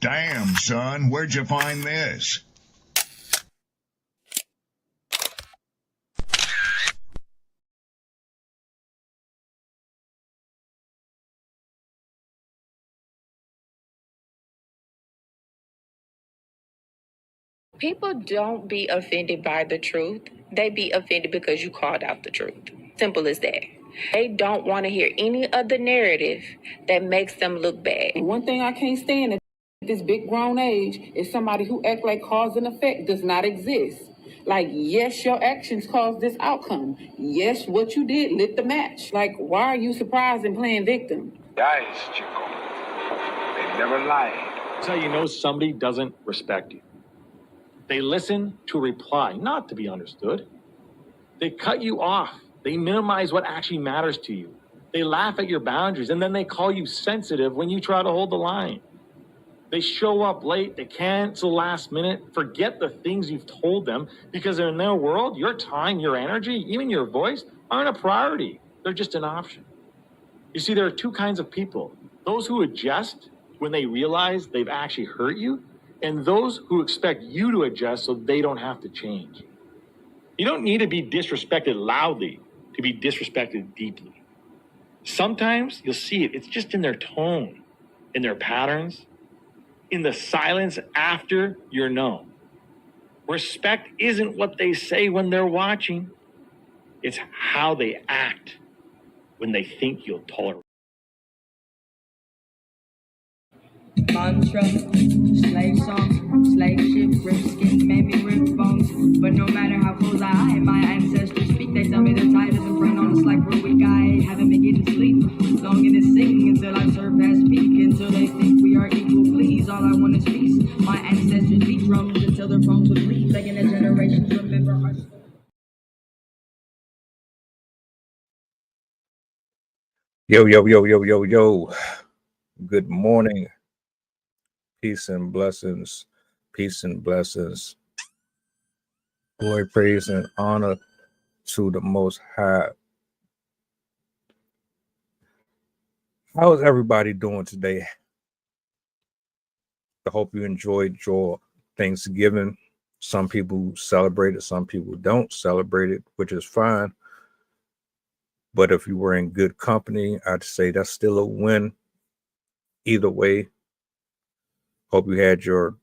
Damn, son, where'd you find this? People don't be offended by the truth. They be offended because you called out the truth. Simple as that. They don't want to hear any other narrative that makes them look bad. And one thing I can't stand at this big grown age is somebody who acts like cause and effect does not exist. Like, yes, your actions caused this outcome. Yes, what you did lit the match. Like, why are you surprised and playing victim? Guys, Chico, they never lied. That's how you know somebody doesn't respect you. They listen to reply, not to be understood. They cut you off. They minimize what actually matters to you. They laugh at your boundaries, and then they call you sensitive when you try to hold the line. They show up late. They cancel last minute, forget the things you've told them, because in their world, your time, your energy, even your voice aren't a priority. They're just an option. You see, there are two kinds of people. Those who adjust when they realize they've actually hurt you, and those who expect you to adjust so they don't have to change. You don't need to be disrespected loudly to be disrespected deeply. Sometimes you'll see it. It's just in their tone, in their patterns, in the silence after you're known. Respect isn't what they say when they're watching. It's how they act when they think you'll tolerate. Mantra, slave song, slave ship, rip skin, made me rip bones. But no matter how close I am, my ancestors speak. They tell me they're tired as a friend on us like we're weak. I haven't been getting sleep. Longing to sing until I surpass peak. Until they think we are equal, please. All I want is peace. My ancestors beat drums until their bones would bleed. Begging the generations remember our story. Yo. Good morning. Peace and blessings. Peace and blessings. Glory, praise, and honor to the Most High. How is everybody doing today? I hope you enjoyed your Thanksgiving. Some people celebrate it, some people don't celebrate it, which is fine. But if you were in good company, I'd say that's still a win. Either way, hope you had your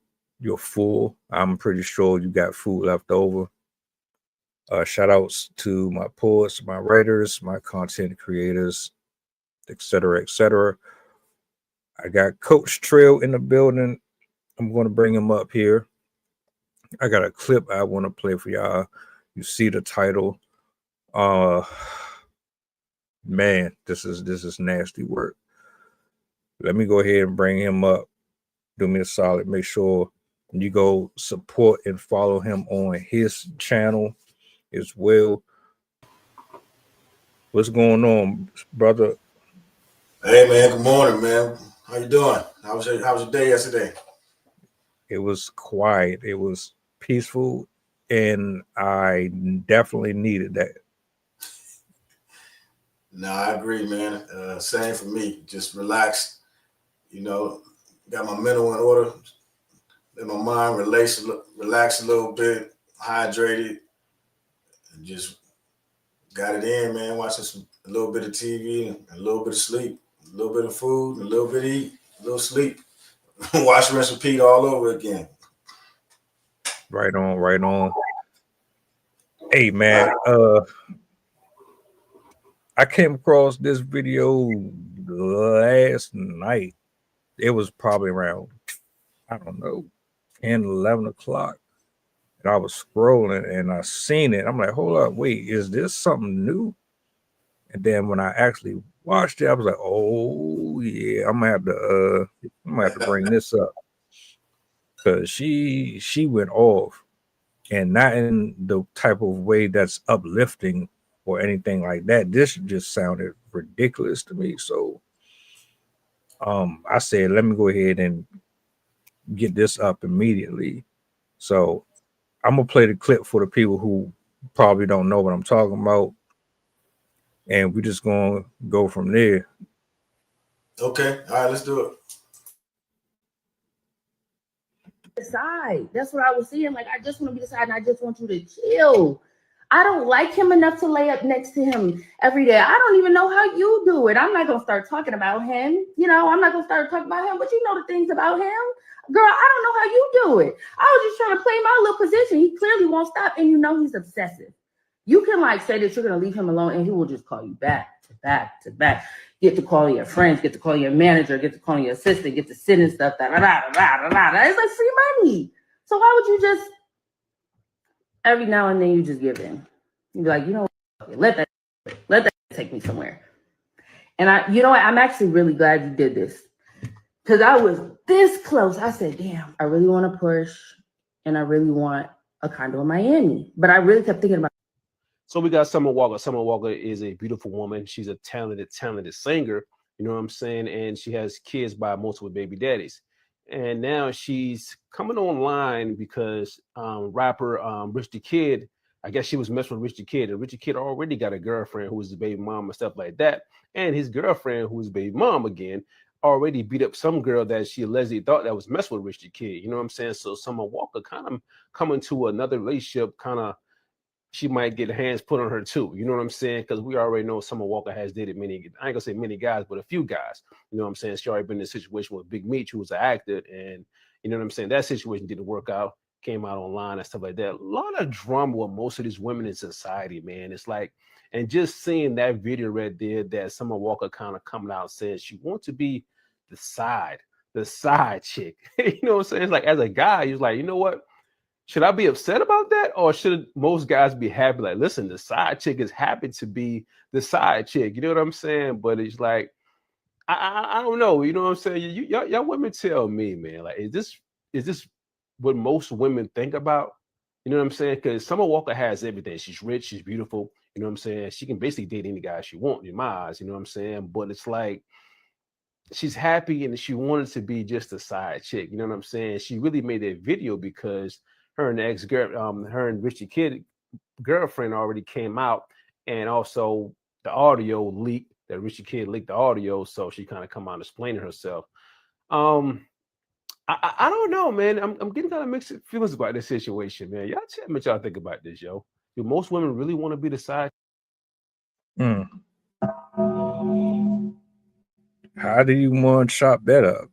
full. I'm pretty sure you got food left over. Shout outs to my poets, my writers, my content creators, etc., etc. I got Coach Trill in the building. I'm going to bring him up here. I got a clip I want to play for y'all. You see the title. Man, this is nasty work. Let me go ahead and bring him up. Do me a solid. Make sure you go support and follow him on his channel as well. What's going on, brother? Hey man, good morning, man. How you doing? How was your day yesterday? It was quiet. It was peaceful, and I definitely needed that. No, I agree, man. Same for me. Just relaxed. Got my mental in order. Let my mind relax a little bit, hydrated, and just got it in, man. Watching a little bit of TV, and a little bit of sleep, a little bit of food, and a little bit of eat, a little sleep. Watch, rinse, repeat all over again. Right on. Hey man, I came across this video last night. It was probably around, I don't know, 10, 11 o'clock. And I was scrolling and I seen it. I'm like, hold up, wait, is this something new? And then when I actually watched it, I was like, oh yeah, I'm gonna have to bring this up. Because she went off, and not in the type of way that's uplifting or anything like that. This just sounded ridiculous to me. So I said, let me go ahead and get this up immediately. So I'm gonna play the clip for the people who probably don't know what I'm talking about, and we're just gonna go from there. Okay, all right, let's do it. side. That's what I was seeing. Like, I just want to be the side, and I just want you to chill. I don't like him enough to lay up next to him every day. I don't even know how you do it. I'm not gonna start talking about him. You know, I'm not gonna start talking about him, but you know the things about him. Girl, I don't know how you do it. I was just trying to play my little position. He clearly won't stop, and you know he's obsessive. You can like say that you're gonna leave him alone, and he will just call you back to back to back. Get to call your friends, get to call your manager, get to call your assistant, get to sit and stuff. Da, da, da, da, da, da. It's like free money. So why would you just every now and then you just give in? You be like, you know what? Let that take me somewhere. And you know what? I'm actually really glad you did this. Because I was this close. I said, damn, I really want to push and I really want a condo in Miami. But I really kept thinking about. So we got Summer Walker. Summer Walker is a beautiful woman. She's a talented singer. You know what I'm saying? And she has kids by multiple baby daddies. And now she's coming online because rapper Rich the Kid, I guess she was messing with Rich the Kid. And Rich the Kid already got a girlfriend who was the baby mom and stuff like that. And his girlfriend, who was baby mom again, already beat up some girl that she allegedly thought that was messing with Rich the Kid. You know what I'm saying? So Summer Walker kind of coming to another relationship, kind of she might get hands put on her too. You know what I'm saying? Because we already know Summer Walker has dated many, I ain't gonna say many guys, but a few guys. You know what I'm saying? She already been in a situation with Big Meech, who was an actor, and you know what I'm saying? That situation didn't work out, came out online and stuff like that. A lot of drama with most of these women in society, man. It's like, and just seeing that video right there that Summer Walker kind of coming out saying she wants to be the side chick. You know what I'm saying? It's like, as a guy, he's like, you know what? Should I be upset about that, or should most guys be happy? Like, listen, the side chick is happy to be the side chick. You know what I'm saying? But it's like, I don't know. You know what I'm saying? Y'all women tell me, man. Like, is this what most women think about? You know what I'm saying? Because Summer Walker has everything. She's rich. She's beautiful. You know what I'm saying? She can basically date any guy she wants in my eyes. You know what I'm saying? But it's like, she's happy and she wanted to be just a side chick. You know what I'm saying? She really made that video because her and her and Richie Kid girlfriend already came out, and also the audio leaked. That Richie Kid leaked the audio, so she kind of come out explaining herself. I don't know, man. I'm getting kind of mixed feelings about this situation, man. Y'all tell me what y'all think about this, yo. Do most women really want to be the side? How do you want to chop that up?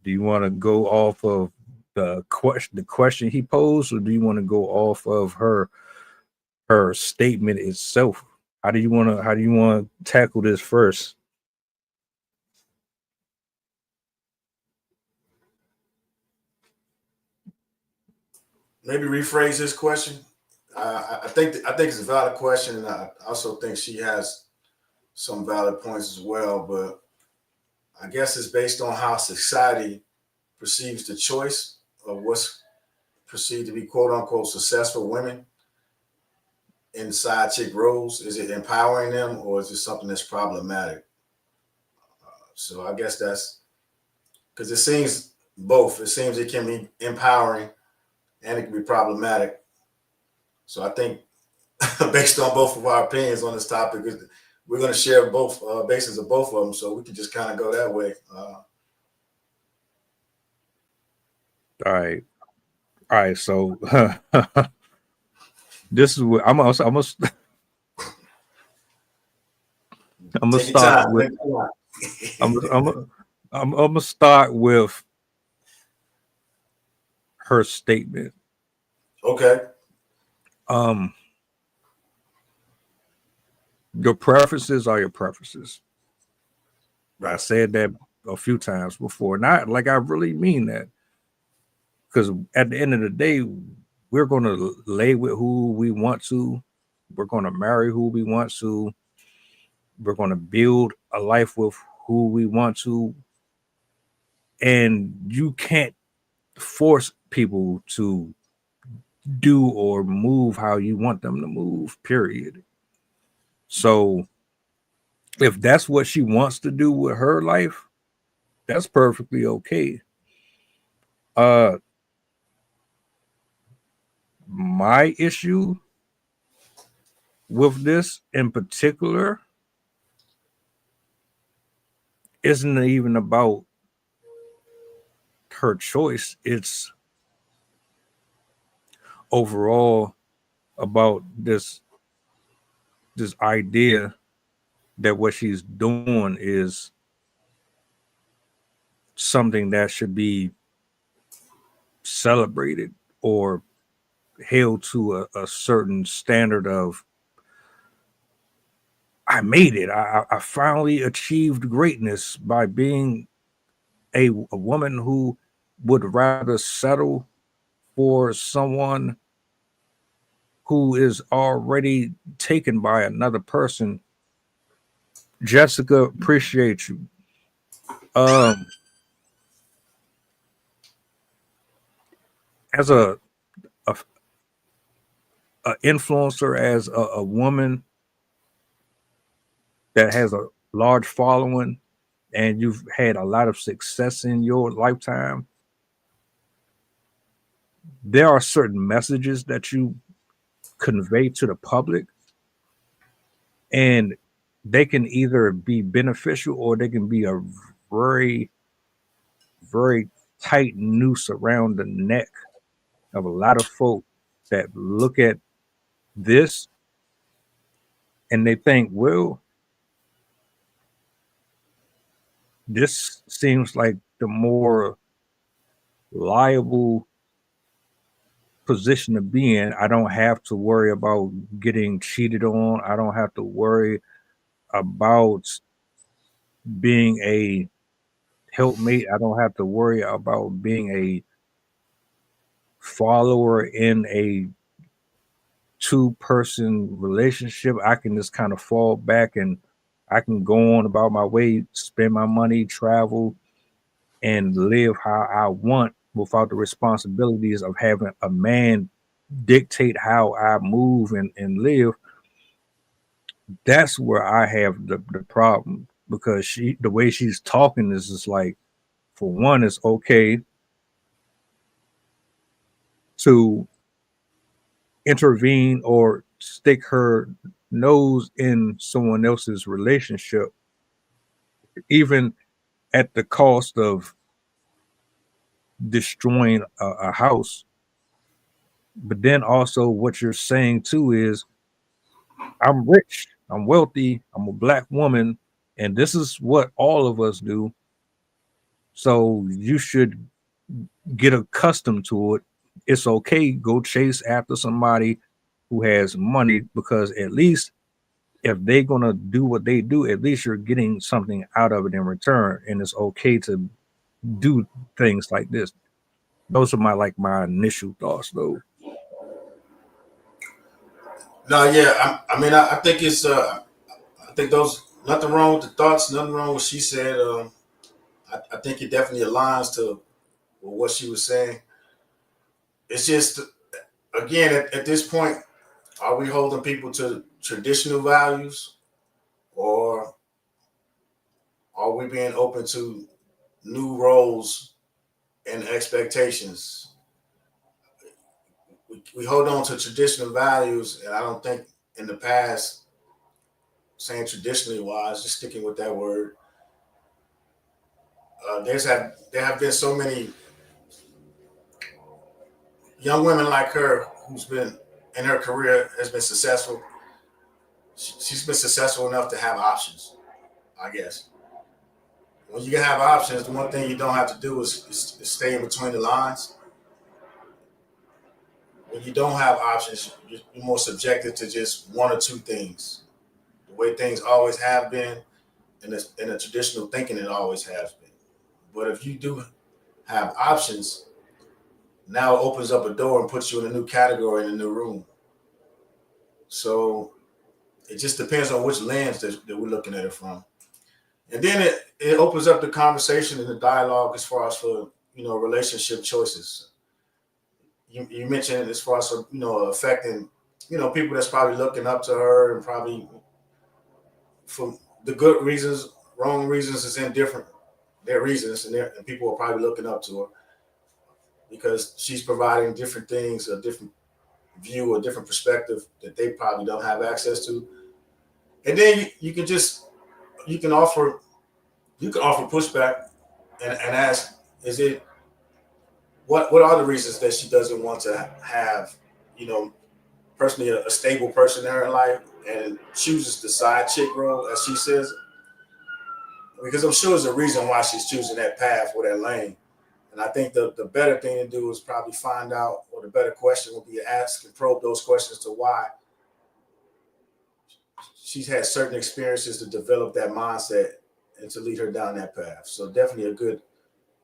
Do you want to go off of the question he posed, or do you want to go off of her statement itself? How do you want to tackle this first? Maybe rephrase this question. I think it's a valid question, and I also think she has some valid points as well. But I guess it's based on how society perceives the choice of what's perceived to be quote unquote successful women in side chick roles. Is it empowering them, or is it something that's problematic? So I guess that's because it seems both. It seems it can be empowering and it can be problematic. So I think based on both of our opinions on this topic, we're going to share both bases of both of them, so we can just kind of go that way. All right. So this is what I'm gonna start with. I'm gonna start with her statement. Okay. Your preferences are your preferences. I said that a few times before. Not like I really mean that. Because at the end of the day, we're going to lay with who we want to. We're going to marry who we want to. We're going to build a life with who we want to. And you can't force people to do or move how you want them to move, period. So if that's what she wants to do with her life, that's perfectly okay. My issue with this in particular isn't even about her choice. It's overall about this idea that what she's doing is something that should be celebrated or held to a certain standard of, I made it. I finally achieved greatness by being a woman who would rather settle for someone who is already taken by another person. Jessica, appreciate you. As a influencer, as a woman that has a large following and you've had a lot of success in your lifetime, there are certain messages that you convey to the public, and they can either be beneficial or they can be a very, very tight noose around the neck of a lot of folk that look at this and they think, well, this seems like the more liable position to be in. I don't have to worry about getting cheated on. I don't have to worry about being a helpmate. I don't have to worry about being a follower in a two-person relationship. I can just kind of fall back and I can go on about my way, spend my money, travel, and live how I want without the responsibilities of having a man dictate how I move and live. That's where I have the problem, because the way she's talking is just like, for one, it's okay to intervene or stick her nose in someone else's relationship, even at the cost of destroying a house. But then also what you're saying too is, I'm rich, I'm wealthy, I'm a black woman, and this is what all of us do. So you should get accustomed to it. It's okay, go chase after somebody who has money, because at least if they're gonna do what they do, at least you're getting something out of it in return. And it's okay to do things like this. Those are my initial thoughts, though. No, yeah, I mean, I think it's, I think those, nothing wrong with the thoughts, nothing wrong with what she said. I think it definitely aligns to what she was saying. It's just, again, at this point, are we holding people to traditional values, or are we being open to new roles and expectations? We hold on to traditional values, and I don't think in the past, saying traditionally wise, just sticking with that word, there have been so many young women like her who's been in her career has been successful. She's been successful enough to have options, I guess. When you can have options, the one thing you don't have to do is stay in between the lines. When you don't have options, you're more subjected to just one or two things, the way things always have been, and in the traditional thinking it always has been. But if you do have options, now it opens up a door and puts you in a new category, in a new room. So it just depends on which lens that we're looking at it from. And then it opens up the conversation and the dialogue as far as for, relationship choices. You mentioned as far as, affecting, people that's probably looking up to her, and probably for the good reasons, wrong reasons, is indifferent. Their reasons, and people are probably looking up to her because she's providing different things, a different view, a different perspective that they probably don't have access to. And then you can offer pushback and ask, is it what are the reasons that she doesn't want to have, you know, personally a stable person in her life and chooses the side chick role, as she says? Because I'm sure there's a reason why she's choosing that path or that lane. And I think the better thing to do is probably find out, or the better question would be to ask and probe those questions to why she's had certain experiences to develop that mindset and to lead her down that path. So definitely a good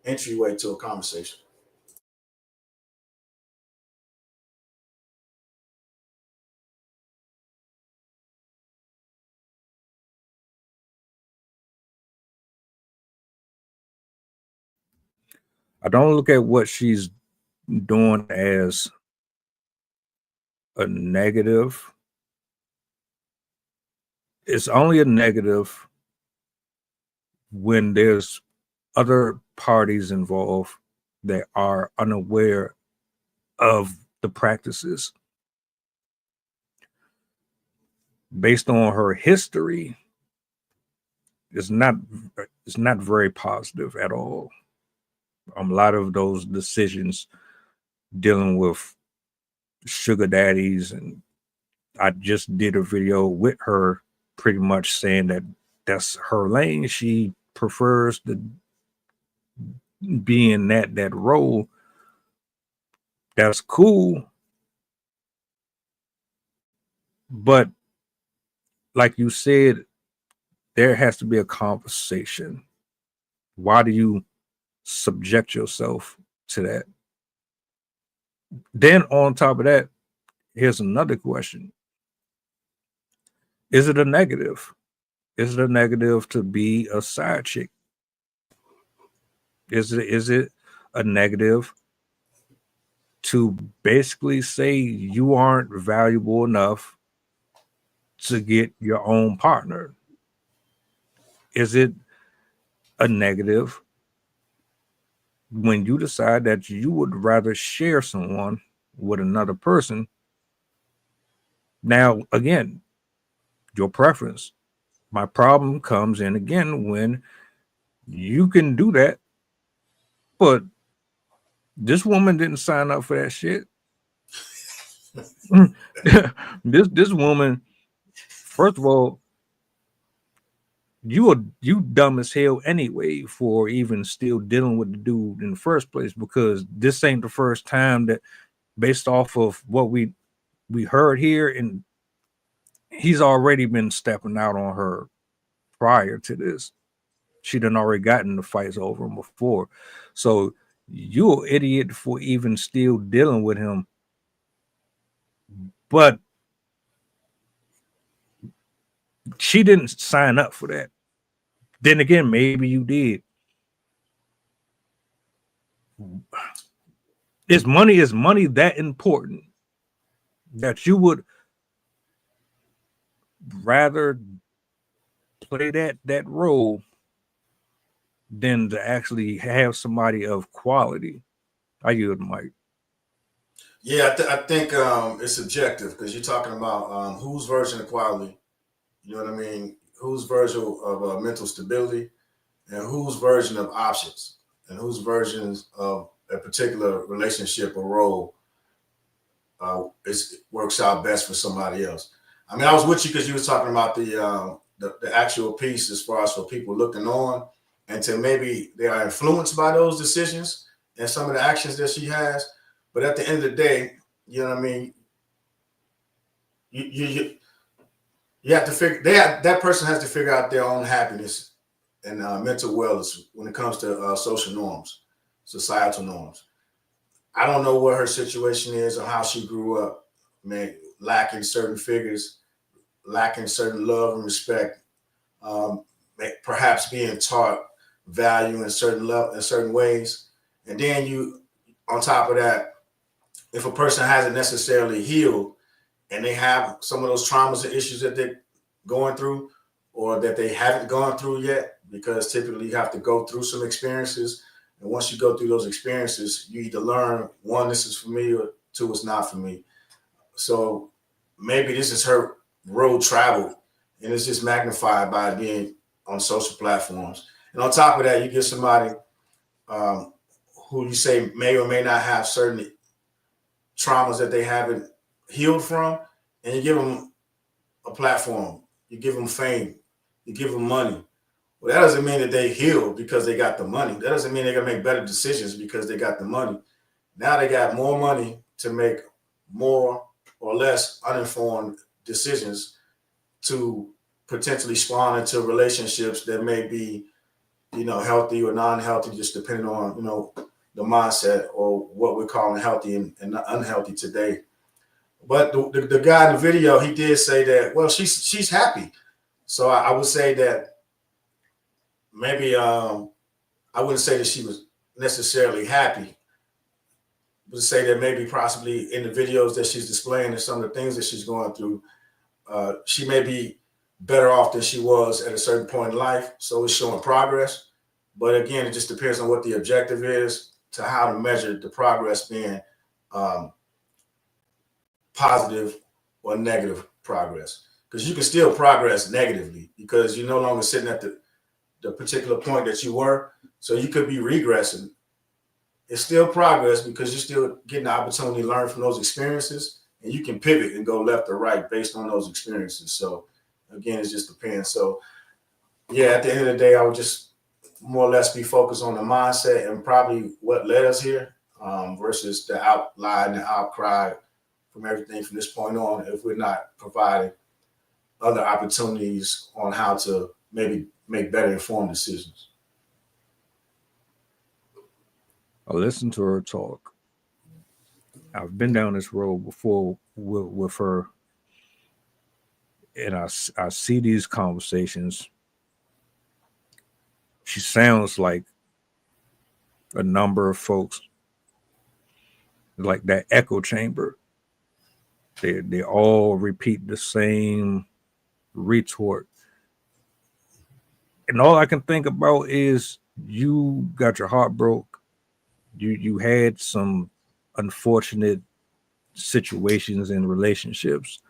entryway to a conversation. I don't look at what she's doing as a negative. It's only a negative when there's other parties involved that are unaware of the practices. Based on her history, it's not very positive at all. A lot of those decisions dealing with sugar daddies, and I just did a video with her pretty much saying that that's her lane. She prefers to be in that role. That's cool. But like you said, there has to be a conversation. Why do you subject yourself to that? Then on top of that, here's another question. Is it a negative? Is it a negative to be a side chick? Is it a negative to basically say you aren't valuable enough to get your own partner? Is it a negative when you decide that you would rather share someone with another person? Now, again, your preference. My problem comes in again when you can do that, but this woman didn't sign up for that shit. this woman, first of all, you dumb as hell anyway for even still dealing with the dude in the first place, because this ain't the first time that, based off of what we heard here, and he's already been stepping out on her prior to this. She done already gotten the fights over him before. So you're an idiot for even still dealing with him. But she didn't sign up for that. Then again, maybe you did. Is money that important that you would rather play that role than to actually have somebody of quality? I yield the mic. Yeah, I think it's subjective, because you're talking about whose version of quality, you know what I mean? Whose version of mental stability, and whose version of options, and whose versions of a particular relationship or role works out best for somebody else. I mean, I was with you because you were talking about the actual piece as far as for people looking on, and to maybe they are influenced by those decisions and some of the actions that she has. But at the end of the day, you know what I mean? You have to figure, that person has to figure out their own happiness and mental wellness when it comes to social norms, societal norms. I don't know what her situation is or how she grew up, man, lacking certain figures, lacking certain love and respect, perhaps being taught value in certain ways. And then you, on top of that, if a person hasn't necessarily healed and they have some of those traumas and issues that they're going through, or that they haven't gone through yet, because typically you have to go through some experiences. And once you go through those experiences, you either learn, one, this is for me, or two, it's not for me. So maybe this is her road traveled, and it's just magnified by being on social platforms. And on top of that, you get somebody who you say may or may not have certain traumas that they haven't healed from, and you give them a platform, you give them fame, you give them money. Well, that doesn't mean that they heal because they got the money. That doesn't mean they're gonna make better decisions because they got the money. Now they got more money to make more or less uninformed decisions to potentially spawn into relationships that may be, healthy or non-healthy, just depending on, the mindset or what we're calling healthy and unhealthy today. But the guy in the video, he did say that, well, she's happy. So I would say that maybe I wouldn't say that she was necessarily happy. I would say that maybe possibly in the videos that she's displaying and some of the things that she's going through, she may be better off than she was at a certain point in life. So it's showing progress. But again, it just depends on what the objective is to how to measure the progress being positive or negative progress. Because you can still progress negatively because you're no longer sitting at the particular point that you were. So you could be regressing. It's still progress because you're still getting the opportunity to learn from those experiences, and you can pivot and go left or right based on those experiences. So again, it just depends. So yeah, at the end of the day, I would just more or less be focused on the mindset and probably what led us here versus the outline and the outcry from everything from this point on, if we're not providing other opportunities on how to maybe make better informed decisions. I listened to her talk. I've been down this road before with her, and I see these conversations. She sounds like a number of folks, like that echo chamber. They all repeat the same retort. And all I can think about is you got your heart broke. You had some unfortunate situations in relationships,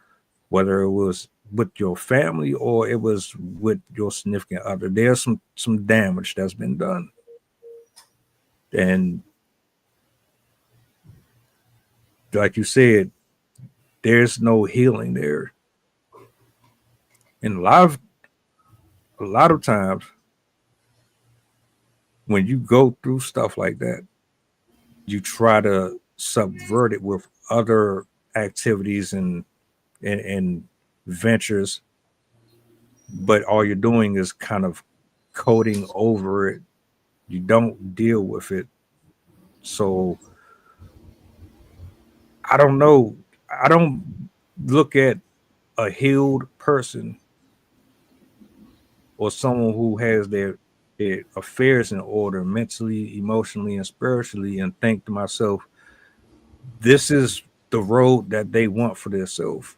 whether it was with your family or it was with your significant other. There's some damage that's been done. And like you said, there's no healing there. And a lot of times when you go through stuff like that, you try to subvert it with other activities and ventures, but all you're doing is kind of coating over it. You don't deal with it. So I don't know. I don't look at a healed person or someone who has their affairs in order mentally, emotionally, and spiritually and think to myself, this is the road that they want for themselves.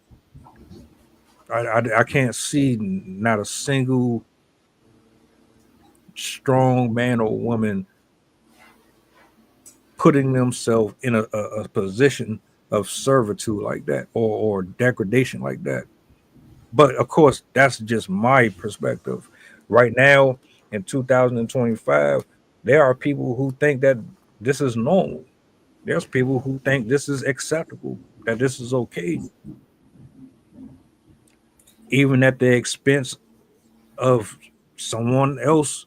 I can't see not a single strong man or woman putting themselves in a position of servitude like that or degradation like that. But of course, that's just my perspective. Right now, in 2025, there are people who think that this is normal. There's people who think this is acceptable, that this is okay, even at the expense of someone else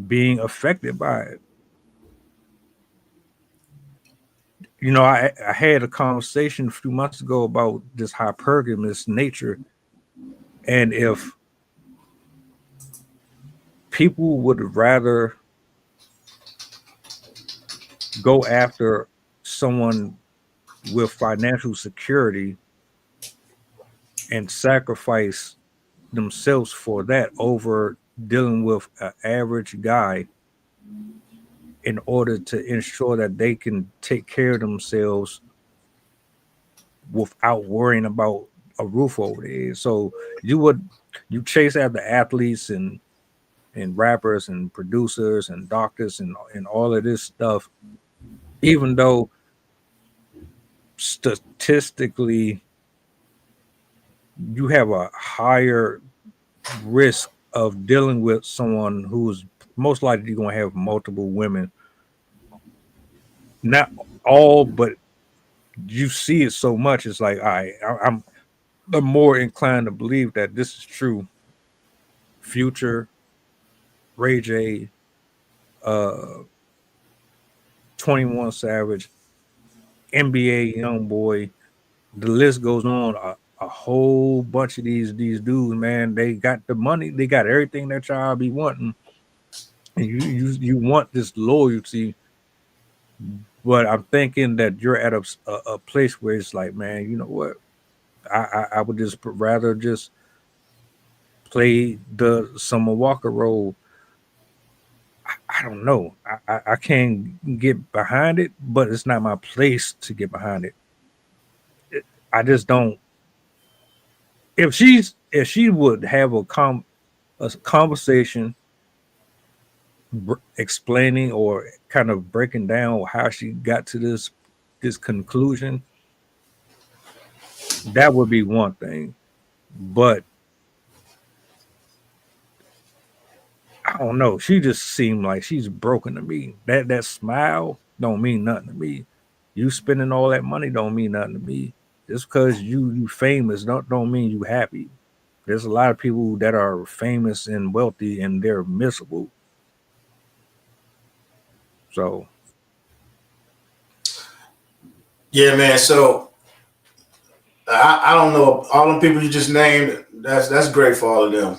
being affected by it. You know, I had a conversation a few months ago about this hypergamous nature, and if people would rather go after someone with financial security and sacrifice themselves for that over dealing with an average guy in order to ensure that they can take care of themselves without worrying about a roof over their head. So you chase after athletes and rappers and producers and doctors and all of this stuff, even though statistically you have a higher risk of dealing with someone who's most likely going to have multiple women not all, but you see it so much. It's like, all right, I'm more inclined to believe that this is true. Future, Ray J, 21 Savage, NBA YoungBoy, the list goes on. A whole bunch of these dudes, man, they got the money, they got everything that y'all be wanting, and you want this loyalty. But I'm thinking that you're at a place where it's like, man, you know what? I would just rather just play the Summer Walker role. I don't know. I can't get behind it, but it's not my place to get behind it. I just don't. If she would have a conversation explaining or kind of breaking down how she got to this conclusion, that would be one thing. But I don't know. She just seemed like she's broken to me. That smile don't mean nothing to me. You spending all that money don't mean nothing to me. Just because you famous don't mean you happy. There's a lot of people that are famous and wealthy and they're miserable. So Yeah, man. So I don't know all them people you just named. That's great for all of them.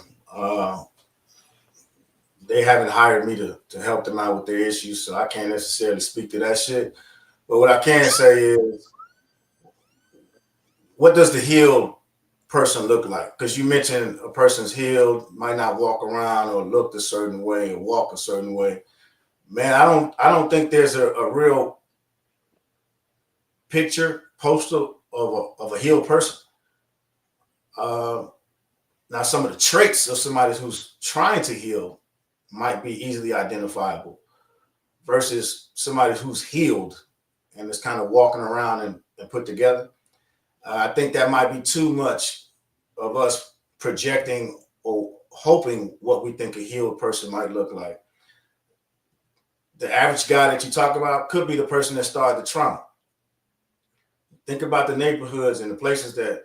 They haven't hired me to help them out with their issues, so I can't necessarily speak to that shit. But what I can say is, what does the healed person look like? Because you mentioned a person's healed, might not walk around or look a certain way or walk a certain way. Man, I don't think there's a real picture poster of a healed person. Now, some of the traits of somebody who's trying to heal might be easily identifiable versus somebody who's healed and is kind of walking around and put together. I think that might be too much of us projecting or hoping what we think a healed person might look like. The average guy that you talk about could be the person that started the trauma. Think about the neighborhoods and the places that,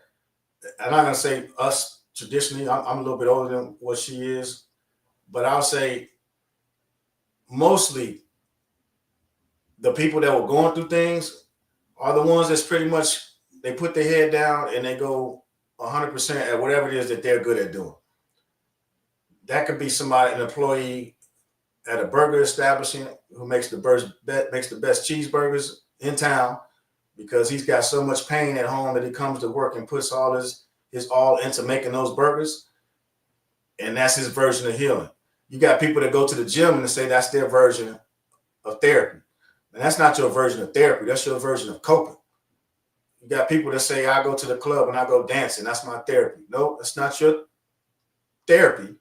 I'm not going to say us traditionally, I'm a little bit older than what she is, but I'll say mostly the people that were going through things are the ones that's pretty much, they put their head down and they go 100% at whatever it is that they're good at doing. That could be somebody, an employee at a burger establishment who makes the best cheeseburgers in town because he's got so much pain at home that he comes to work and puts all his all into making those burgers. And that's his version of healing. You got people that go to the gym and say that's their version of therapy. And that's not your version of therapy. That's your version of coping. You got people that say, I go to the club and I go dancing. That's my therapy. No, that's not your therapy.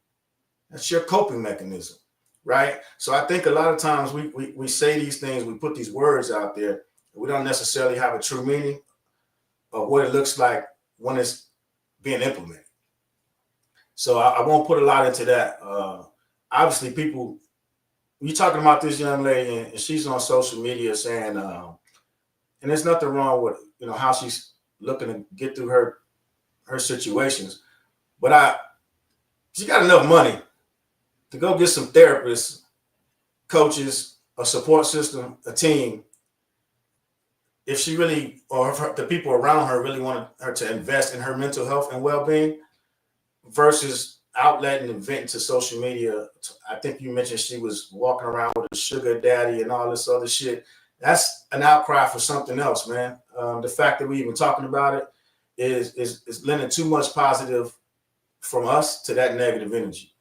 That's your coping mechanism, right? So I think a lot of times we say these things, we put these words out there, and we don't necessarily have a true meaning of what it looks like when it's being implemented. So I won't put a lot into that. Obviously, people, you're talking about this young lady, and she's on social media saying, and there's nothing wrong with how she's looking to get through her situations, but she got enough money to go get some therapists, coaches, a support system, a team. If she really, or if the people around her really wanted her to invest in her mental health and well-being versus outletting and venting to social media. I think you mentioned she was walking around with a sugar daddy and all this other shit. That's an outcry for something else, man. The fact that we even talking about it is lending too much positive from us to that negative energy.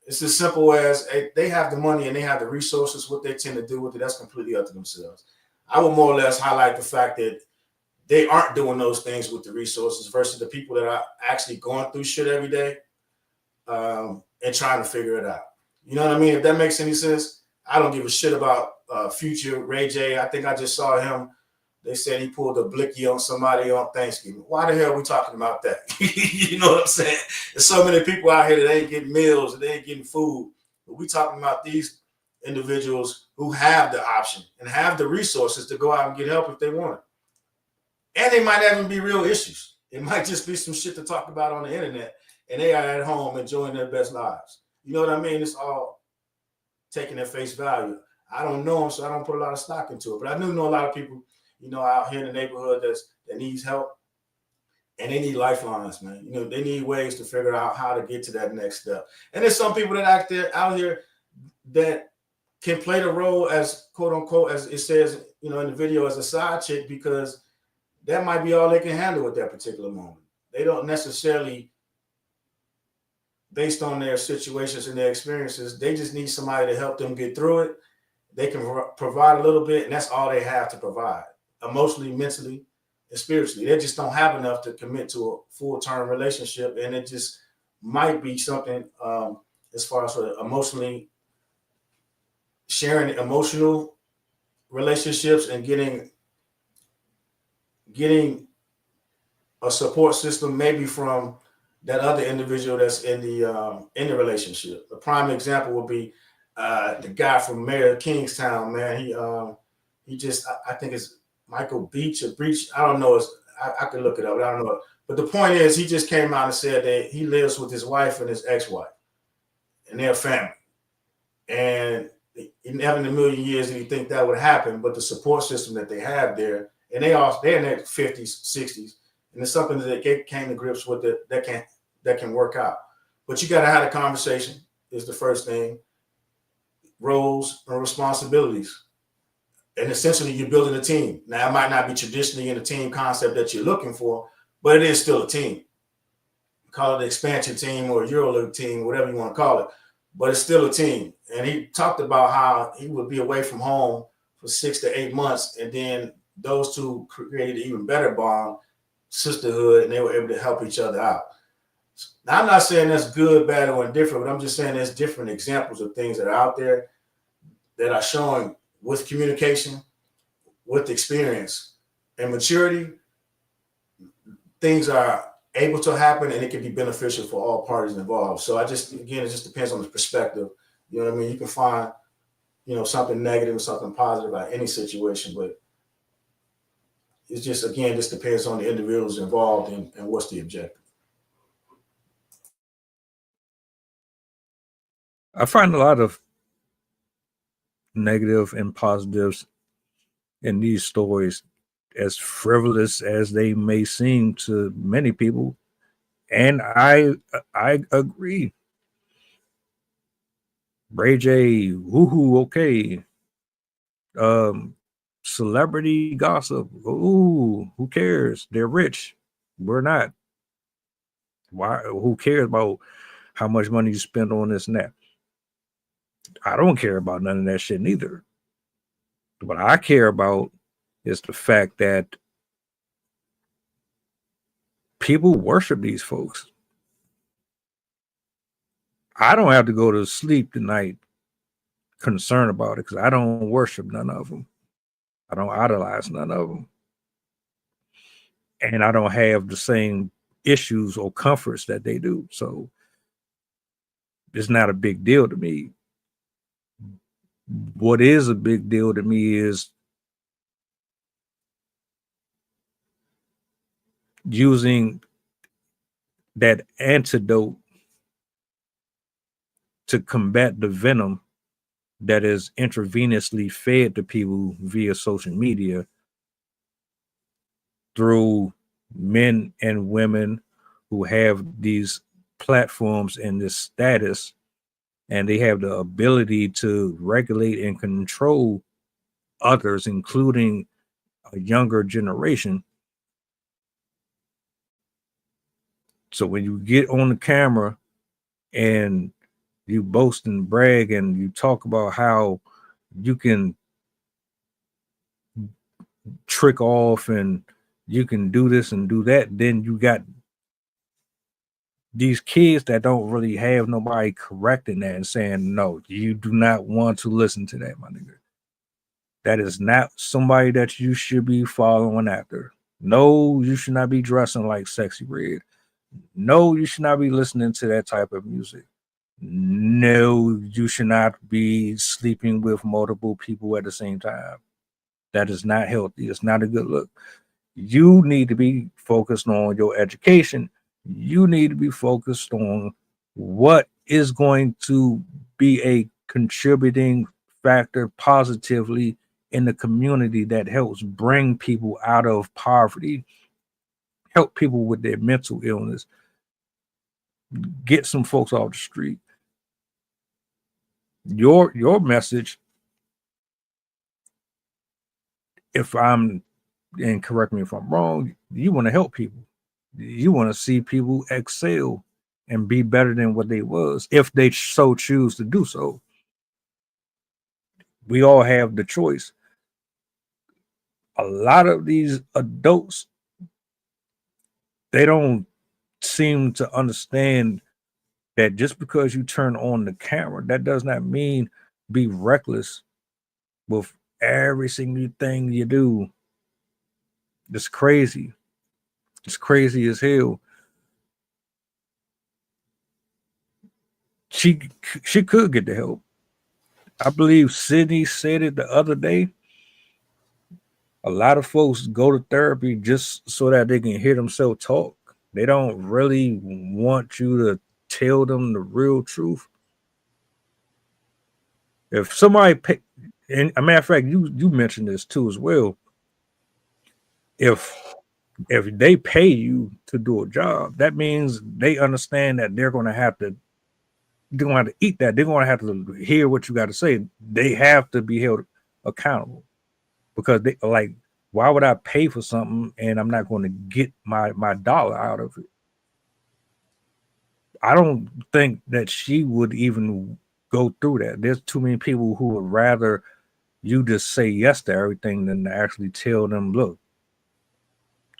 It's as simple as they have the money and they have the resources. What they tend to do with it, that's completely up to themselves. I would more or less highlight the fact that they aren't doing those things with the resources versus the people that are actually going through shit every day and trying to figure it out. You know what I mean? If that makes any sense, I don't give a shit about Future, Ray J. I think I just saw him. They said he pulled a blicky on somebody on Thanksgiving. Why the hell are we talking about that? You know what I'm saying? There's so many people out here that ain't getting meals and they ain't getting food. But we talking about these individuals who have the option and have the resources to go out and get help if they want it. And they might not even be real issues. It might just be some shit to talk about on the internet, and they are at home enjoying their best lives. You know what I mean? It's all taking at face value. I don't know them, so I don't put a lot of stock into it. But I do know a lot of people, you know, out here in the neighborhood that needs help, and they need lifelines, man. You know, they need ways to figure out how to get to that next step. And there's some people that out here that can play the role as, quote unquote, as it says, you know, in the video, as a side chick, because that might be all they can handle at that particular moment. They don't necessarily, based on their situations and their experiences, they just need somebody to help them get through it. They can provide a little bit, and that's all they have to provide, emotionally, mentally, and spiritually. They just don't have enough to commit to a full-term relationship, and it just might be something as far as emotionally sharing emotional relationships and getting a support system, maybe from that other individual that's in the relationship. A prime example would be the guy from Mayor of Kingstown, man. He just, I think it's Michael Beach or Breach. I don't know. I could look it up. I don't know. But the point is, he just came out and said that he lives with his wife and his ex-wife and their family. And never in a million years did he think that would happen. But the support system that they have there, and they're in their 50s, 60s, and it's something that they came to grips with that can work out. But you got to have a conversation is the first thing. Roles and responsibilities. And essentially you're building a team. Now, it might not be traditionally in the team concept that you're looking for, but it is still a team. Call it an expansion team or a EuroLeague team, whatever you want to call it, but it's still a team. And he talked about how he would be away from home for 6 to 8 months, and then those two created an even better bond, sisterhood, and they were able to help each other out. Now, I'm not saying that's good, bad, or indifferent, but I'm just saying there's different examples of things that are out there that are showing with communication, with experience and maturity, things are able to happen, and it can be beneficial for all parties involved. So it just depends on the perspective. You know what I mean? You can find, you know, something negative and something positive about any situation, but it's just, again, just depends on the individuals involved and what's the objective. I find a lot of negative and positives in these stories, as frivolous as they may seem to many people. And I agree. Ray J, woohoo, okay. Celebrity gossip. Ooh, who cares? They're rich. We're not. Why? Who cares about how much money you spend on this and that? I don't care about none of that shit neither. What I care about is the fact that people worship these folks. I don't have to go to sleep tonight concerned about it because I don't worship none of them. I don't idolize none of them. And I don't have the same issues or comforts that they do. So it's not a big deal to me. What is a big deal to me is using that antidote to combat the venom that is intravenously fed to people via social media through men and women who have these platforms and this status, and they have the ability to regulate and control others, including a younger generation. So when you get on the camera and you boast and brag and you talk about how you can trick off and you can do this and do that, then you got these kids that don't really have nobody correcting that and saying, no, you do not want to listen to that, my nigga. That is not somebody that you should be following after. No, you should not be dressing like Sexy Red. No, you should not be listening to that type of music. No, you should not be sleeping with multiple people at the same time. That is not healthy. It's not a good look. You need to be focused on your education. You need to be focused on what is going to be a contributing factor positively in the community that helps bring people out of poverty, help people with their mental illness, get some folks off the street. Your message, if I'm, and correct me if I'm wrong, you want to help people. You want to see people excel and be better than what they was if they so choose to do so. We all have the choice. A lot of these adults, they don't seem to understand that just because you turn on the camera, that does not mean be reckless with every single thing you do. It's crazy. It's crazy as hell. She could get the help. I believe Sydney said it the other day. A lot of folks go to therapy just so that they can hear themselves talk. They don't really want you to tell them the real truth. If somebody pay, and a matter of fact, you mentioned this too as well. If they pay you to do a job, that means they understand that they're going to have to eat that. They're going to have to hear what you got to say. They have to be held accountable because they like, why would I pay for something and I'm not going to get my dollar out of it? I don't think that she would even go through that. There's too many people who would rather you just say yes to everything than to actually tell them, look,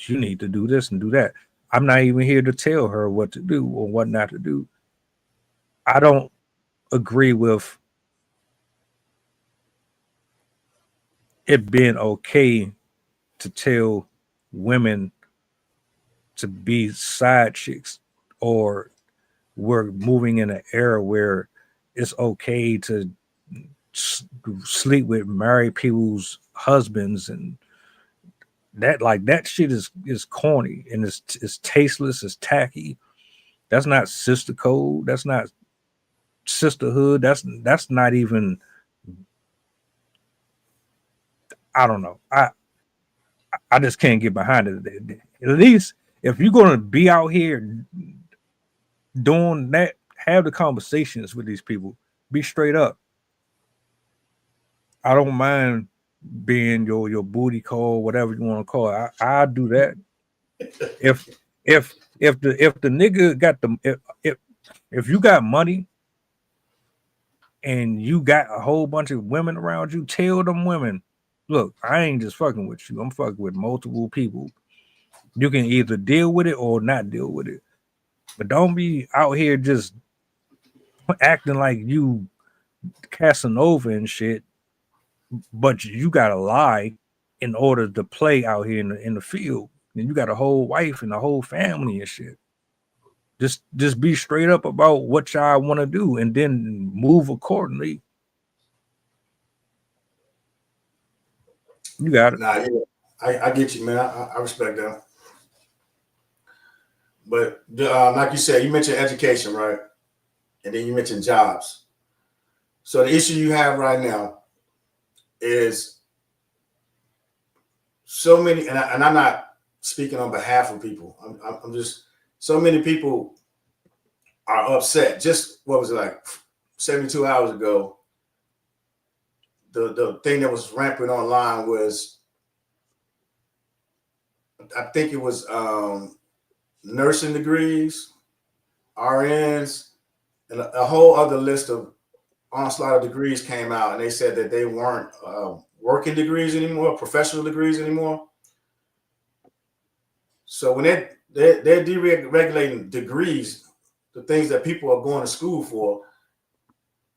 you need to do this and do that. I'm not even here to tell her what to do or what not to do. I don't agree with it being okay to tell women to be side chicks, or we're moving in an era where it's okay to sleep with married people's husbands, and that, like, that shit is corny and it's tasteless, it's tacky. That's not sister code. That's not sisterhood. That's not even, I don't know. I just can't get behind it. At least if you're gonna be out here doing that, have the conversations with these people. Be straight up. I don't mind being your booty call, whatever you want to call it. I do that. If the nigga got the if you got money and you got a whole bunch of women around you, tell them women, look, I ain't just fucking with you. I'm fucking with multiple people. You can either deal with it or not deal with it. But don't be out here just acting like you Casanova and shit, but you gotta lie in order to play out here in the field. And you got a whole wife and a whole family and shit. Just be straight up about what y'all want to do and then move accordingly. You got it. Nah, yeah, I get you, man. I respect that. But like you said, you mentioned education, right? And then you mentioned jobs. So the issue you have right now is so many, and I'm not speaking on behalf of people. I'm just, so many people are upset. Just, what was it, like 72 hours ago, the thing that was rampant online was, I think it was nursing degrees, RNs, and a whole other list of onslaught of degrees came out, and they said that they weren't working degrees anymore, professional degrees anymore. So when they're deregulating degrees, the things that people are going to school for,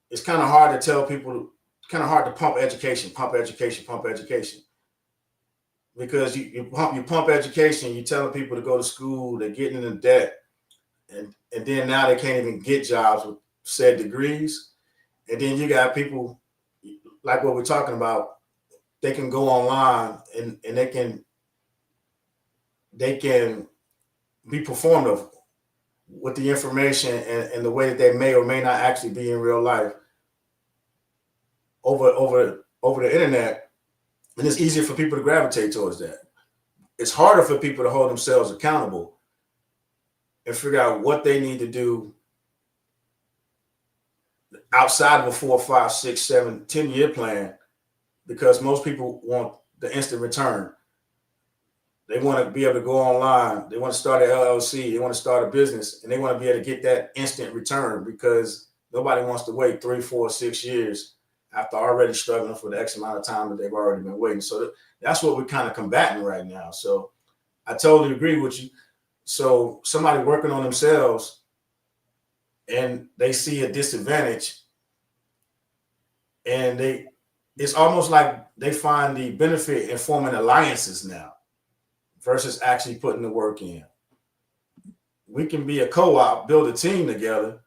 it's kind of hard to tell people, kind of hard to pump education, because you pump education, you're telling people to go to school, they're getting into debt, and then now they can't even get jobs said degrees, and then you got people like what we're talking about. They can go online and they can be performative with the information and the way that they may or may not actually be in real life over the internet, and it's easier for people to gravitate towards that. It's harder for people to hold themselves accountable and figure out what they need to do outside of a 4, 5, 6, 7, 10-year plan, because most people want the instant return. They want to be able to go online. They want to start an LLC. They want to start a business, and they want to be able to get that instant return, because nobody wants to wait 3, 4, 6 years after already struggling for the X amount of time that they've already been waiting. So that's what we're kind of combating right now. So I totally agree with you. So somebody working on themselves and they see a disadvantage, and it's almost like they find the benefit in forming alliances now versus actually putting the work in. We can be a co-op, build a team together.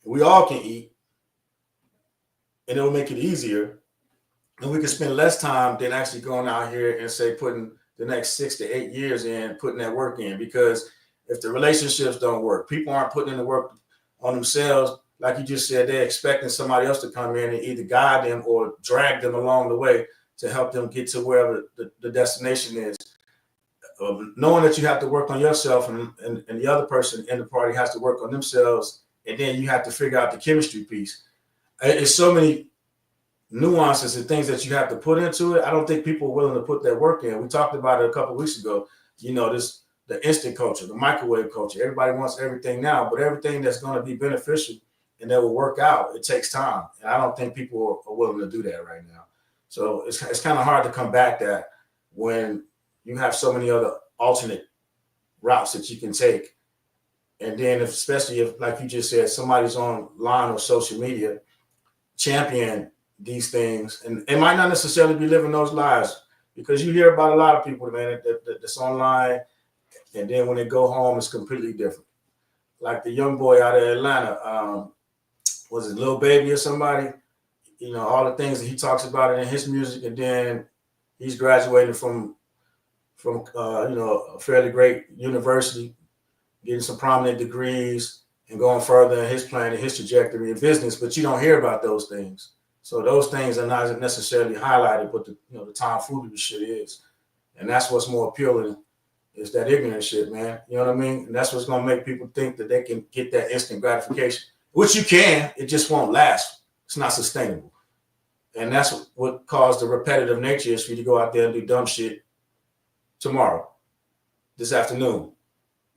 We all can eat, and it'll make it easier. And we can spend less time than actually going out here and say putting the next 6 to 8 years in, putting that work in. Because if the relationships don't work, people aren't putting in the work on themselves. Like you just said, they're expecting somebody else to come in and either guide them or drag them along the way to help them get to wherever the destination is. Knowing that you have to work on yourself and the other person in the party has to work on themselves, and then you have to figure out the chemistry piece. It's so many nuances and things that you have to put into it. I don't think people are willing to put that work in. We talked about it a couple of weeks ago. You know, the instant culture, the microwave culture. Everybody wants everything now, but everything that's going to be beneficial and that will work out, it takes time. And I don't think people are willing to do that right now. So it's kind of hard to combat that when you have so many other alternate routes that you can take. And then especially if, like you just said, somebody's online or social media champion these things, and it might not necessarily be living those lives, because you hear about a lot of people, man, that's online, and then when they go home, it's completely different. Like the young boy out of Atlanta, was it Lil Baby or somebody? You know, all the things that he talks about in his music, and then he's graduating from a fairly great university, getting some prominent degrees, and going further in his plan and his trajectory in business. But you don't hear about those things. So those things are not necessarily highlighted, but the tomfoolery shit is. And that's what's more appealing, is that ignorant shit, man. You know what I mean? And that's what's going to make people think that they can get that instant gratification, which you can. It just won't last. It's not sustainable. And that's what caused the repetitive nature is for you to go out there and do dumb shit tomorrow, this afternoon.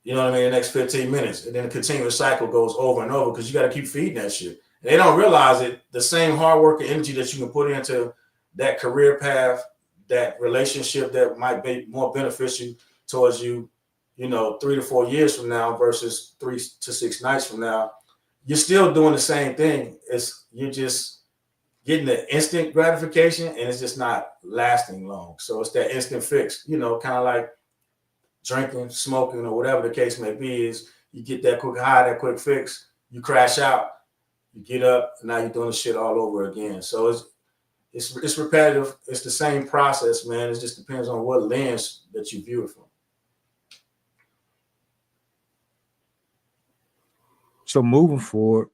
You know what I mean? The next 15 minutes. And then the continuous cycle goes over and over, because you got to keep feeding that shit. They don't realize it. The same hard work and energy that you can put into that career path, that relationship that might be more beneficial towards you, 3 to 4 years from now versus 3 to 6 nights from now, you're still doing the same thing. You're just getting the instant gratification, and it's just not lasting long. So it's that instant fix, kind of like drinking, smoking, or whatever the case may be. Is you get that quick high, that quick fix, you crash out. You get up, and now you're doing the shit all over again. So it's repetitive. It's the same process, man. It just depends on what lens that you view it from. So moving forward,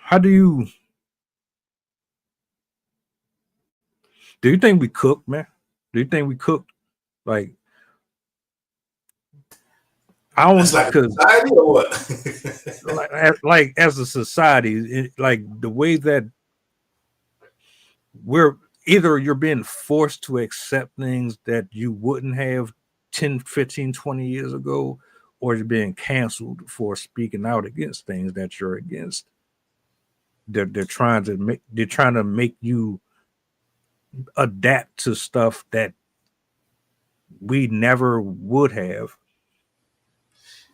how do you think we cook, man? Do you think we cook? Like, I don't, like a society or what? like as a society, like the way that you're being forced to accept things that you wouldn't have 10, 15, 20 years ago, or you're being canceled for speaking out against things that you're against. They're trying to make you adapt to stuff that we never would have.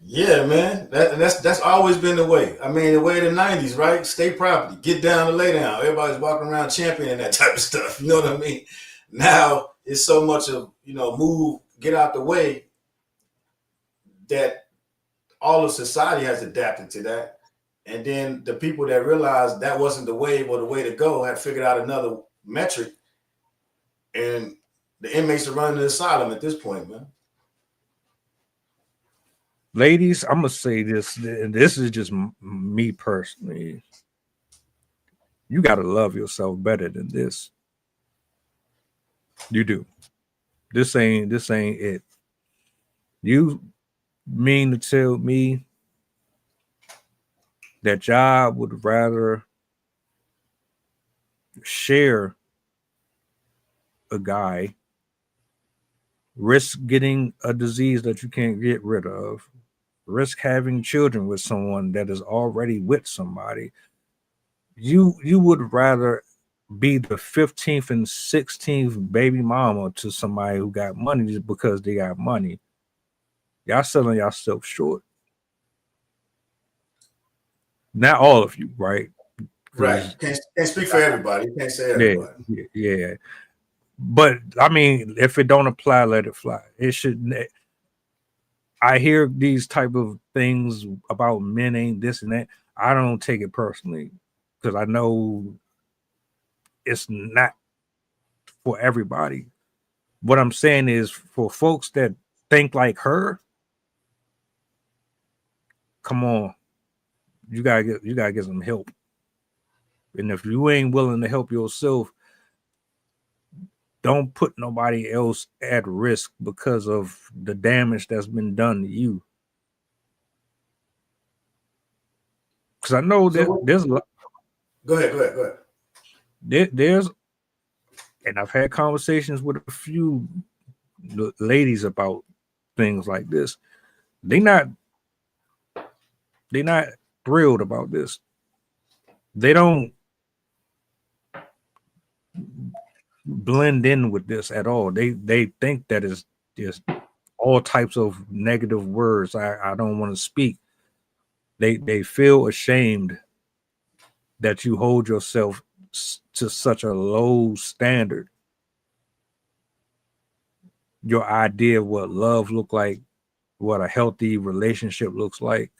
Yeah, man. That's always been the way. I mean, the way of the 90s, right? State property, get down and lay down. Everybody's walking around championing that type of stuff. You know what I mean? Now it's so much of, move, get out the way, that all of society has adapted to that. And then the people that realized that wasn't the wave or the way to go had figured out another metric. And the inmates are running the asylum at this point, man. Ladies, I'm gonna say this. This is just me personally. You gotta love yourself better than this. You do. This ain't it. You mean to tell me that y'all would rather share a guy, risk getting a disease that you can't get rid of, risk having children with someone that is already with somebody? You would rather be the 15th and 16th baby mama to somebody who got money just because they got money. Y'all selling yourself short. Not all of you, right? Right. Can't speak for everybody. You can't say everybody. Yeah. But I mean, if it don't apply, let it fly. It should. I hear these type of things about men ain't this and that. I don't take it personally because I know it's not for everybody. What I'm saying is for folks that think like her, come on, you gotta get some help. And if you ain't willing to help yourself, don't put nobody else at risk because of the damage that's been done to you. Because I know that there's a lot. Go ahead. There's, and I've had conversations with a few ladies about things like this. They're not thrilled about this. They don't blend in with this at all. They think that is just all types of negative words I don't want to speak. They feel ashamed that you hold yourself to such a low standard. Your idea of what love look like, what a healthy relationship looks like,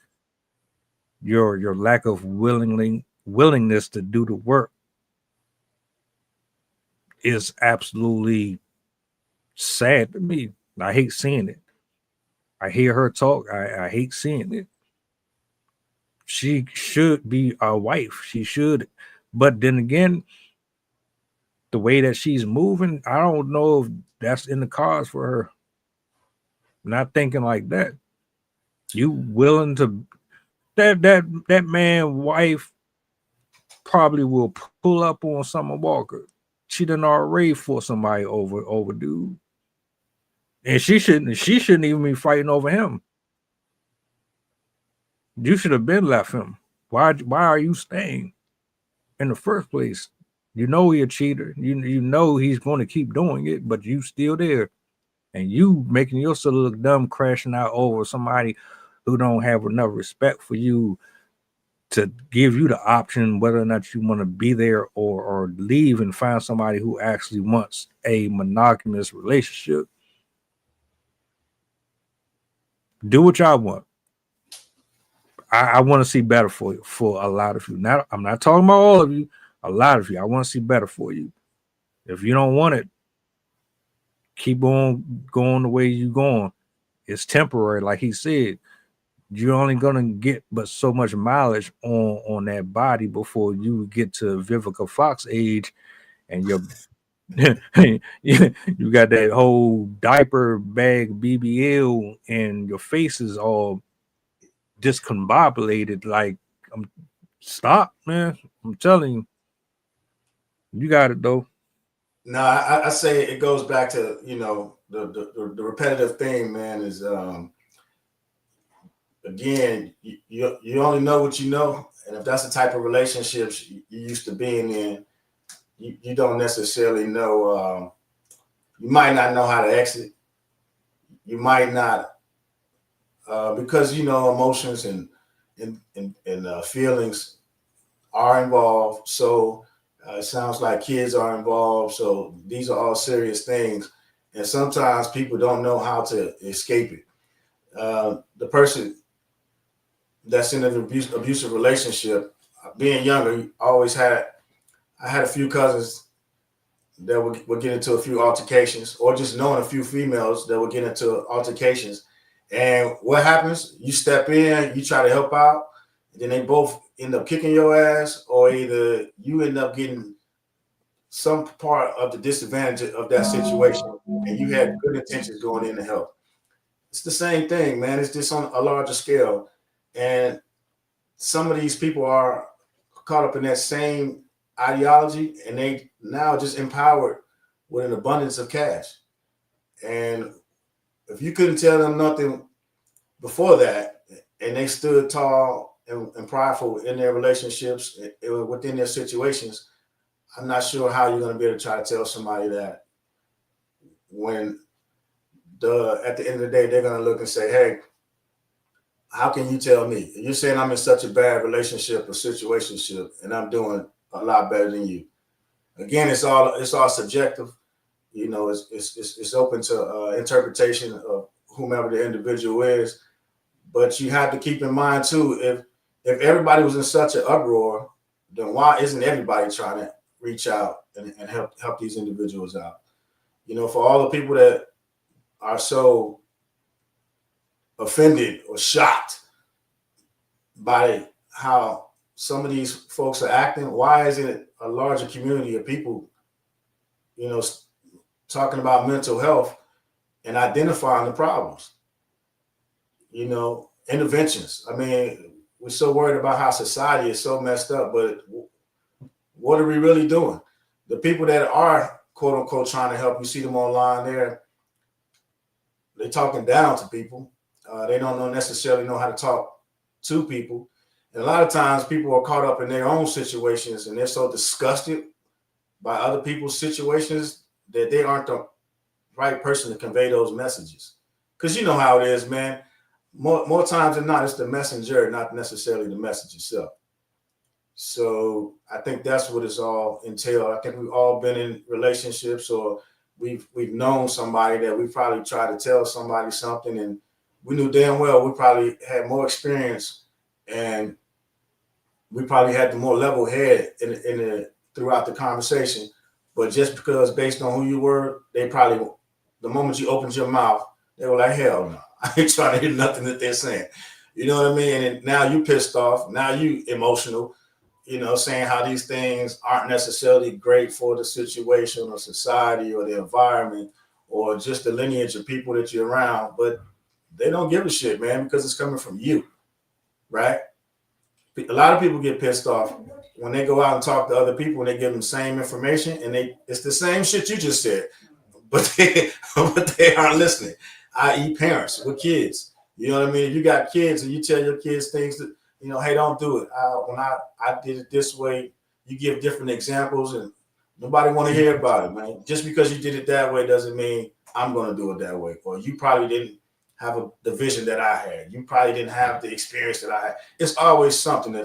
your lack of willingness to do the work is absolutely sad to me. I hate seeing it. I hear her talk. I hate seeing it. She should be a wife. She should. But then again, the way that she's moving, I don't know if that's in the cards for her. Not thinking like that. You willing to that man wife probably will pull up on Summer Walker. She done already for somebody over dude. And she shouldn't even be fighting over him. You should have been left him. Why are you staying in the first place? You know he a cheater. You know he's going to keep doing it, but you still there. And you making yourself look dumb crashing out over somebody who don't have enough respect for you to give you the option whether or not you want to be there or leave and find somebody who actually wants a monogamous relationship. Do what y'all want. I want to see better for you, for a lot of you. I'm not talking about all of you. A lot of you. I want to see better for you. If you don't want it, keep on going the way you're going. It's temporary, like he said. You're only gonna get but so much mileage on that body before you get to Vivica Fox age, and you got that whole diaper bag BBL, and your face is all discombobulated. Like, stop, man! I'm telling you, you got it though. No, I say it goes back to the repetitive thing, man. Is again, you only know what you know, and if that's the type of relationships you used to being in, you don't necessarily know. You might not know how to exit. You might not, because emotions and feelings are involved. So it sounds like kids are involved. So these are all serious things. And sometimes people don't know how to escape it. The person that's in an abusive relationship, being younger, I had a few cousins that would get into a few altercations, or just knowing a few females that would get into altercations. And what happens? You step in, you try to help out, and then they both end up kicking your ass, or either you end up getting some part of the disadvantage of that situation, and you had good intentions going in to help. It's the same thing, man. It's just on a larger scale. And some of these people are caught up in that same ideology, and they now just empowered with an abundance of cash. And if you couldn't tell them nothing before that, and they stood tall and prideful in their relationships, within their situations, I'm not sure how you're going to be able to try to tell somebody that when at the end of the day, they're going to look and say, hey, how can you tell me? You're saying I'm in such a bad relationship or situationship, and I'm doing a lot better than you. Again, it's all subjective. You know, it's open to interpretation of whomever the individual is. But you have to keep in mind too, if everybody was in such an uproar, then why isn't everybody trying to reach out and help these individuals out? You know, for all the people that are so offended or shocked by how some of these folks are acting, why is it a larger community of people, you know, talking about mental health and identifying the problems? You know, interventions. I mean, we're so worried about how society is so messed up, but what are we really doing? The people that are quote unquote trying to help, you see them online there, they're talking down to people. They don't necessarily know how to talk to people. And a lot of times people are caught up in their own situations, and they're so disgusted by other people's situations that they aren't the right person to convey those messages. Because you know how it is, man. More times than not, it's the messenger, not necessarily the message itself. So I think that's what it's all entailed. I think we've all been in relationships, or we've known somebody that we probably tried to tell somebody something, and we knew damn well we probably had more experience, and we probably had the more level head throughout the conversation. But just because based on who you were, they probably, the moment you opened your mouth, they were like, hell no, I ain't trying to hear nothing that they're saying. You know what I mean? And now you pissed off. Now you emotional, you know, saying how these things aren't necessarily great for the situation or society or the environment or just the lineage of people that you're around. But they don't give a shit, man, because it's coming from you, right? A lot of people get pissed off when they go out and talk to other people and they give them the same information, and it's the same shit you just said, but they aren't listening, i.e. parents with kids. You know what I mean? If you got kids and you tell your kids things that, you know, hey, don't do it. When I did it this way, you give different examples and nobody want to hear about it, man. Just because you did it that way doesn't mean I'm going to do it that way. Or you probably didn't have the vision that I had. You probably didn't have the experience that I had. It's always something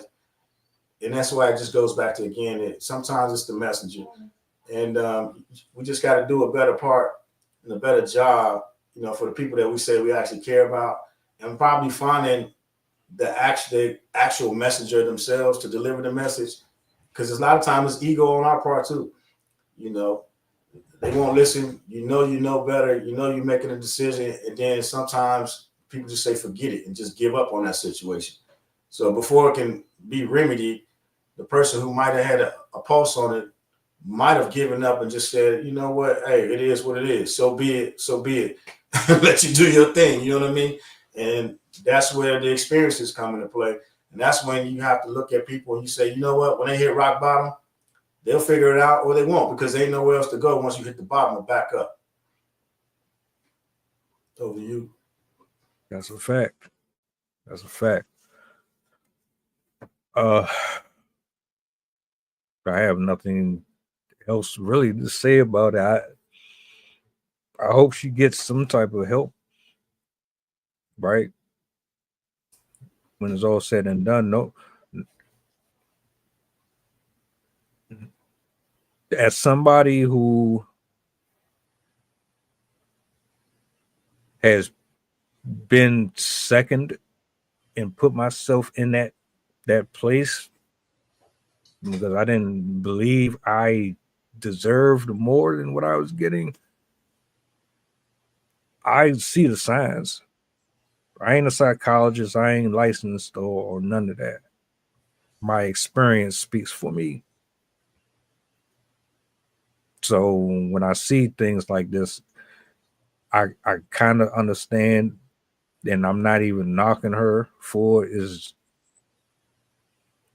and that's why it just goes back to, again, sometimes it's the messenger. And we just got to do a better part and a better job, you know, for the people that we say we actually care about, and probably finding the actual messenger themselves to deliver the message. Because a lot of times it's ego on our part too. You know, they won't listen. You know better. You know you're making a decision, and then sometimes people just say forget it and just give up on that situation. So before it can be remedied, the person who might have had a pulse on it might have given up and just said, you know what, hey, it is what it is. So be it. So be it. Let you do your thing. You know what I mean? And that's where the experiences come into play. And that's when you have to look at people and you say, you know what, when they hit rock bottom, they'll figure it out, or they won't, because they ain't nowhere else to go once you hit the bottom or back up. Over to you. That's a fact. That's a fact. I have nothing else really to say about it. I hope she gets some type of help, right? When it's all said and done, no. As somebody who has been second and put myself in that place because I didn't believe I deserved more than what I was getting. I see the signs. I ain't a psychologist. I ain't licensed or none of that. My experience speaks for me. So when I see things like this, I kind of understand, and I'm not even knocking her for it. Is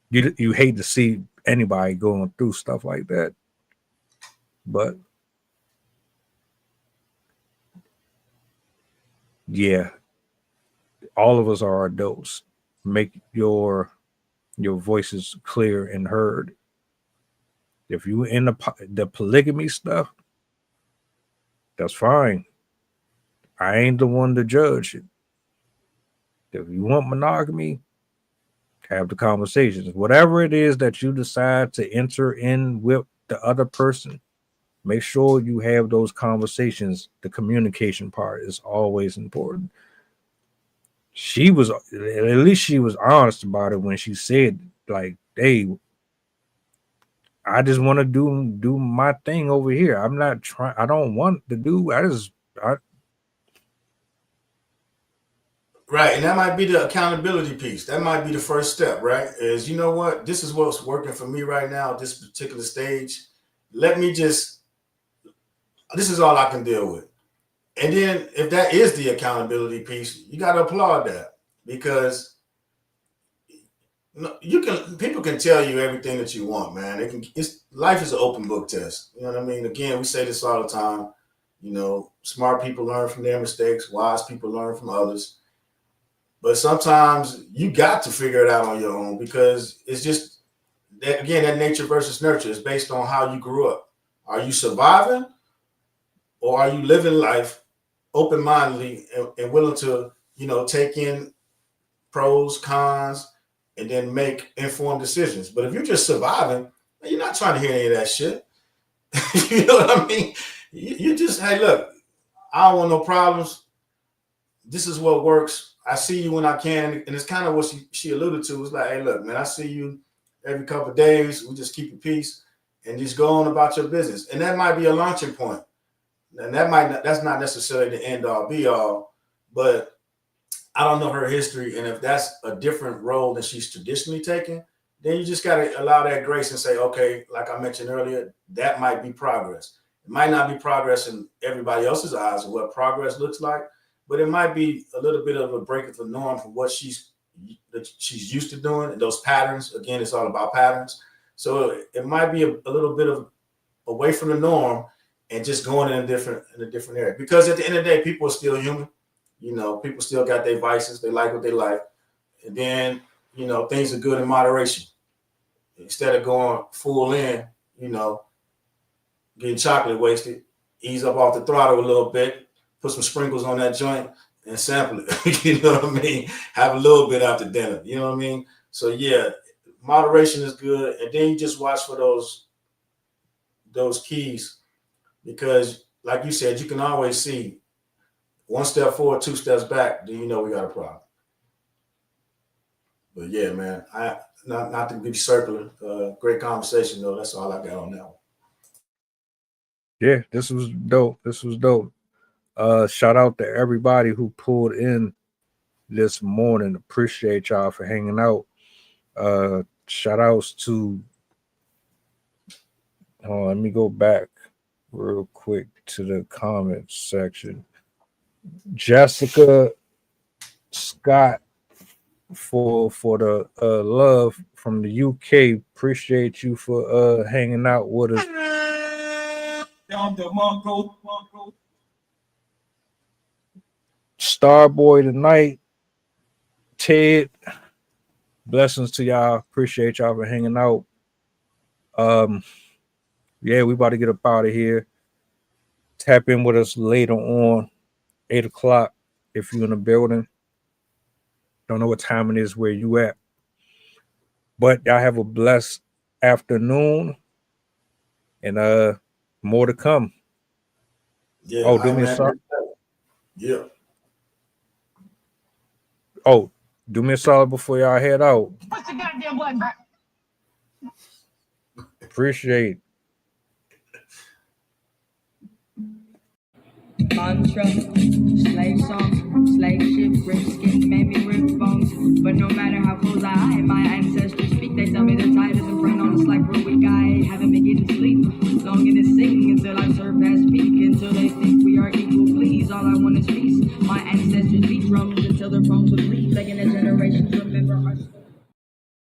you hate to see anybody going through stuff like that, but yeah, all of us are adults. Make your voices clear and heard. If you in the polygamy stuff, that's fine. I ain't the one to judge it. If you want monogamy, have the conversations. Whatever it is that you decide to enter in with the other person, make sure you have those conversations. The communication part is always important. She was, at least she was honest about it when she said, like, hey, I just want to do my thing over here. I'm not trying, I don't want to do, Right, and that might be the accountability piece. That might be the first step, right? Is, you know what? This is what's working for me right now at this particular stage. Let me just, this is all I can deal with. And then if that is the accountability piece, you got to applaud that, because people can tell you everything that you want, man. Life is an open book test. You know what I mean? Again, we say this all the time. You know, smart people learn from their mistakes, wise people learn from others. But sometimes you got to figure it out on your own, because it's just that, again, that nature versus nurture is based on how you grew up. Are you surviving, or are you living life open-mindedly and willing to, take in pros, cons, and then make informed decisions? But if you're just surviving, you're not trying to hear any of that shit. You know what I mean? You just, hey, look, I don't want no problems. This is what works. I see you when I can. And it's kind of what she alluded to. It's like, hey, look, man, I see you every couple of days. We just keep the peace and just go on about your business. And that might be a launching point. And that's not necessarily the end all be all, but I don't know her history. And if that's a different role than she's traditionally taken, then you just got to allow that grace and say, okay, like I mentioned earlier, that might be progress. It might not be progress in everybody else's eyes of what progress looks like, but it might be a little bit of a break of the norm from what she's used to doing. And those patterns, again, it's all about patterns. So it might be a little bit of away from the norm and just going in a different area. Because at the end of the day, people are still human. People still got their vices. They like what they like. And then, things are good in moderation. Instead of going full in, getting chocolate wasted, ease up off the throttle a little bit, put some sprinkles on that joint and sample it. You know what I mean? Have a little bit after dinner. You know what I mean? So yeah, moderation is good. And then you just watch for those keys, because like you said, you can always see one step forward, two steps back, then we got a problem. But yeah, man, I not to be circular. Great conversation though. That's all I got on that one. Yeah, this was dope. Shout out to everybody who pulled in this morning. Appreciate y'all for hanging out. Shout outs to, let me go back real quick to the comments section. Jessica Scott for the love from the UK. Appreciate you for hanging out with us. Starboy tonight. Ted, blessings to y'all. Appreciate y'all for hanging out. Yeah, we about to get up out of here. Tap in with us later on, 8 o'clock, if you're in the building. Don't know what time it is where you at. But y'all have a blessed afternoon, and more to come. Yeah. Oh, do me a sorry. Yeah. Oh, do me a solid before y'all head out. Push the goddamn button back. Appreciate. Mantra, slave song, slave ship, rip skin, made me rip bones. But no matter how close I hide, my ancestors speak. They tell me the tide isn't front on us like we're weak. I haven't been getting sleep. Longing to sing until I surpass peak. Until they think we are equal, please. All I want is peace. My ancestors beat drums until their phones would bleed. Begging the generations remember our